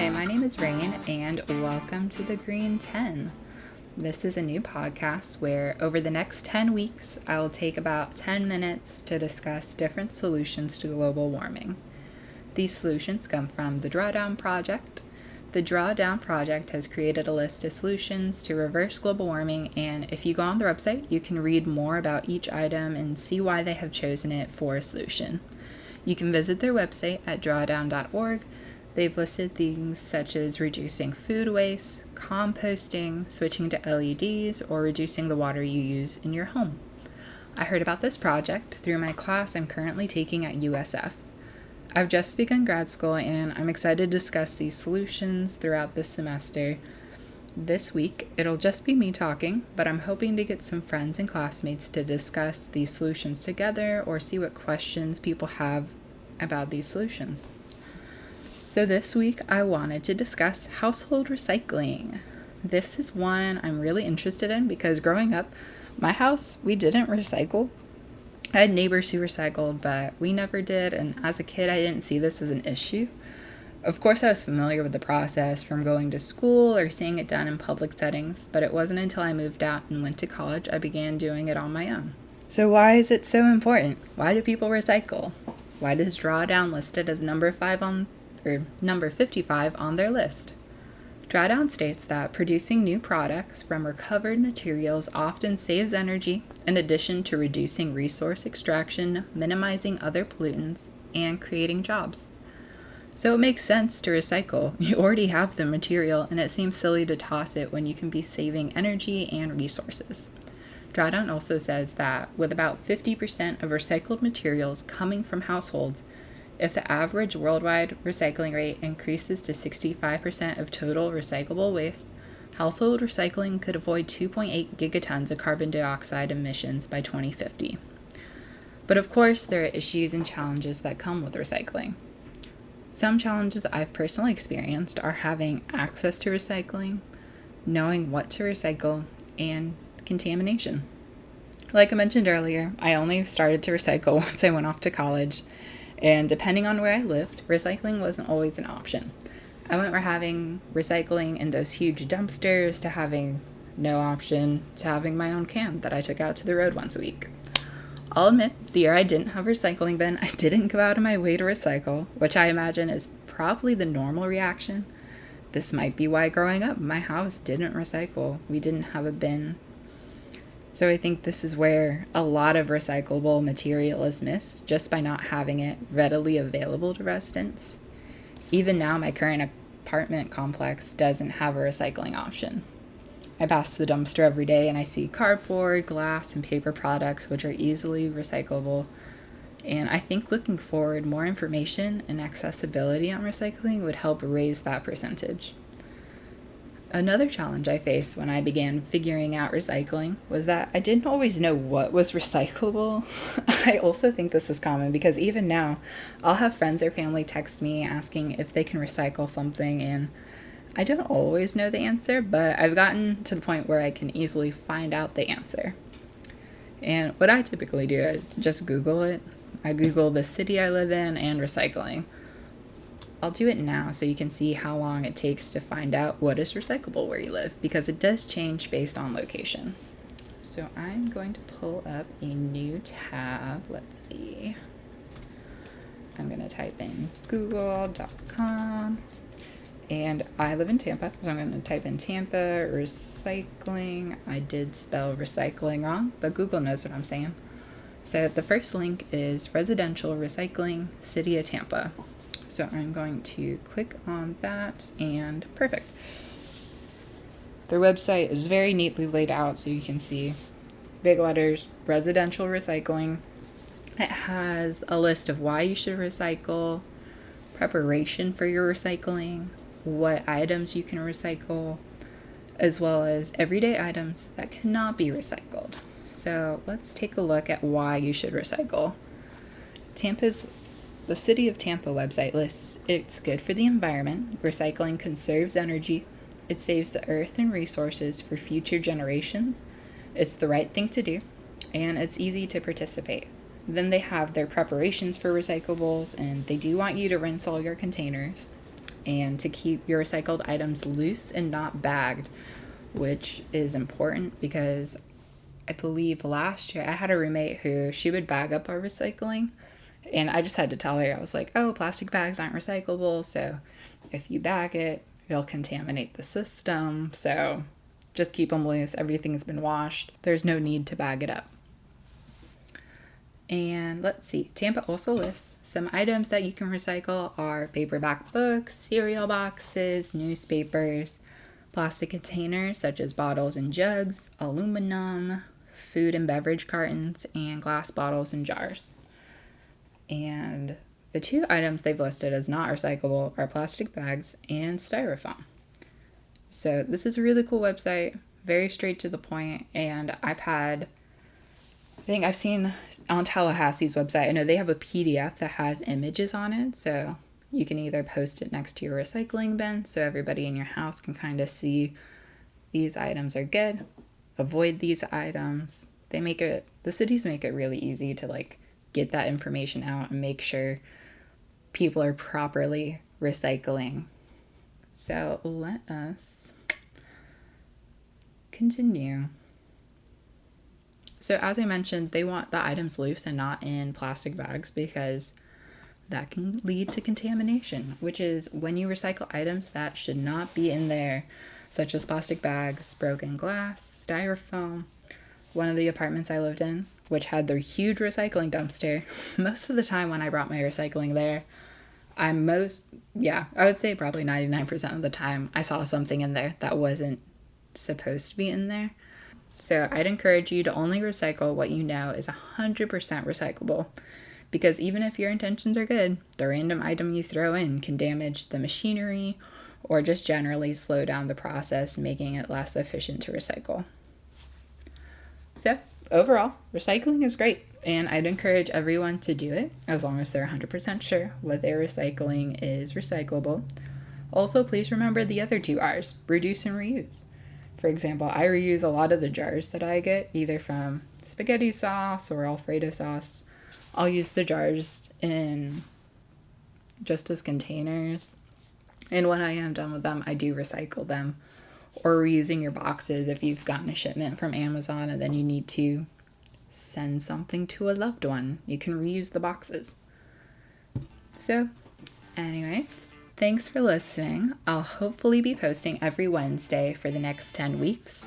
Hi, my name is Rain, and welcome to the Green 10. This is a new podcast where over the next 10 weeks, I will take about 10 minutes to discuss different solutions to global warming. These solutions come from the Drawdown Project. The Drawdown Project has created a list of solutions to reverse global warming, and if you go on their website, you can read more about each item and see why they have chosen it for a solution. You can visit their website at drawdown.org. They've listed things such as reducing food waste, composting, switching to LEDs, or reducing the water you use in your home. I heard about this project through my class I'm currently taking at USF. I've just begun grad school and I'm excited to discuss these solutions throughout this semester. This week, it'll just be me talking, but I'm hoping to get some friends and classmates to discuss these solutions together or see what questions people have about these solutions. So this week, I wanted to discuss household recycling. This is one I'm really interested in because growing up, my house, we didn't recycle. I had neighbors who recycled, but we never did, and as a kid, I didn't see this as an issue. Of course, I was familiar with the process from going to school or seeing it done in public settings, but it wasn't until I moved out and went to college I began doing it on my own. So why is it so important? Why do people recycle? Why does Drawdown list it as number 55 on their list? Drawdown states that producing new products from recovered materials often saves energy, in addition to reducing resource extraction, minimizing other pollutants, and creating jobs. So it makes sense to recycle. You already have the material, and it seems silly to toss it when you can be saving energy and resources. Drawdown also says that with about 50% of recycled materials coming from households, if the average worldwide recycling rate increases to 65% of total recyclable waste, household recycling could avoid 2.8 gigatons of carbon dioxide emissions by 2050. But of course, there are issues and challenges that come with recycling. Some challenges I've personally experienced are having access to recycling, knowing what to recycle, and contamination. Like I mentioned earlier, I only started to recycle once I went off to college. And depending on where I lived, recycling wasn't always an option. I went from having recycling in those huge dumpsters to having no option to having my own can that I took out to the road once a week. I'll admit, the year I didn't have a recycling bin, I didn't go out of my way to recycle, which I imagine is probably the normal reaction. This might be why growing up, my house didn't recycle. We didn't have a bin. So I think this is where a lot of recyclable material is missed just by not having it readily available to residents. Even now, my current apartment complex doesn't have a recycling option. I pass the dumpster every day and I see cardboard, glass, and paper products which are easily recyclable. And I think looking forward, more information and accessibility on recycling would help raise that percentage. Another challenge I faced when I began figuring out recycling was that I didn't always know what was recyclable. I also think this is common because even now, I'll have friends or family text me asking if they can recycle something, and I don't always know the answer, but I've gotten to the point where I can easily find out the answer. And what I typically do is just Google it. I Google the city I live in and recycling. I'll do it now so you can see how long it takes to find out what is recyclable where you live, because it does change based on location. So I'm going to pull up a new tab. Let's see. I'm going to type in google.com. And I live in Tampa, so I'm going to type in Tampa recycling. I did spell recycling wrong, but Google knows what I'm saying. So the first link is residential recycling, City of Tampa. So I'm going to click on that, and perfect. Their website is very neatly laid out so you can see big letters, residential recycling. It has a list of why you should recycle, preparation for your recycling, what items you can recycle, as well as everyday items that cannot be recycled. So let's take a look at why you should recycle. The City of Tampa website lists it's good for the environment, recycling conserves energy, it saves the earth and resources for future generations, it's the right thing to do, and it's easy to participate. Then they have their preparations for recyclables, and they do want you to rinse all your containers. and to keep your recycled items loose and not bagged, which is important because I believe last year I had a roommate who she would bag up our recycling, and I just had to tell her, I was like, oh, plastic bags aren't recyclable, so if you bag it, it'll contaminate the system, so just keep them loose. Everything's been washed. There's no need to bag it up. And let's see, Tampa also lists some items that you can recycle are paperback books, cereal boxes, newspapers, plastic containers such as bottles and jugs, aluminum, food and beverage cartons, and glass bottles and jars. And the 2 items they've listed as not recyclable are plastic bags and styrofoam. So this is a really cool website, very straight to the point, and I think I've seen on Tallahassee's website, I know they have a PDF that has images on it, so you can either post it next to your recycling bin so everybody in your house can kind of see these items are good, avoid these items. The cities make it really easy to like get that information out and make sure people are properly recycling. So let us continue. So as I mentioned, they want the items loose and not in plastic bags because that can lead to contamination, which is when you recycle items that should not be in there, such as plastic bags, broken glass, styrofoam. One of the apartments I lived in, which had their huge recycling dumpster, most of the time when I brought my recycling there, I would say probably 99% of the time I saw something in there that wasn't supposed to be in there. So I'd encourage you to only recycle what you know is 100% recyclable, because even if your intentions are good, the random item you throw in can damage the machinery or just generally slow down the process, making it less efficient to recycle. So overall, recycling is great, and I'd encourage everyone to do it as long as they're 100% sure what they're recycling is recyclable. Also, please remember the other 2 R's, reduce and reuse. For example, I reuse a lot of the jars that I get, either from spaghetti sauce or Alfredo sauce. I'll use the jars just as containers. And when I am done with them, I do recycle them. Or reusing your boxes if you've gotten a shipment from Amazon and then you need to send something to a loved one. You can reuse the boxes. So, anyways, thanks for listening. I'll hopefully be posting every Wednesday for the next 10 weeks.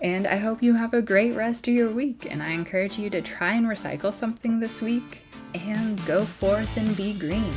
And I hope you have a great rest of your week. And I encourage you to try and recycle something this week and go forth and be green.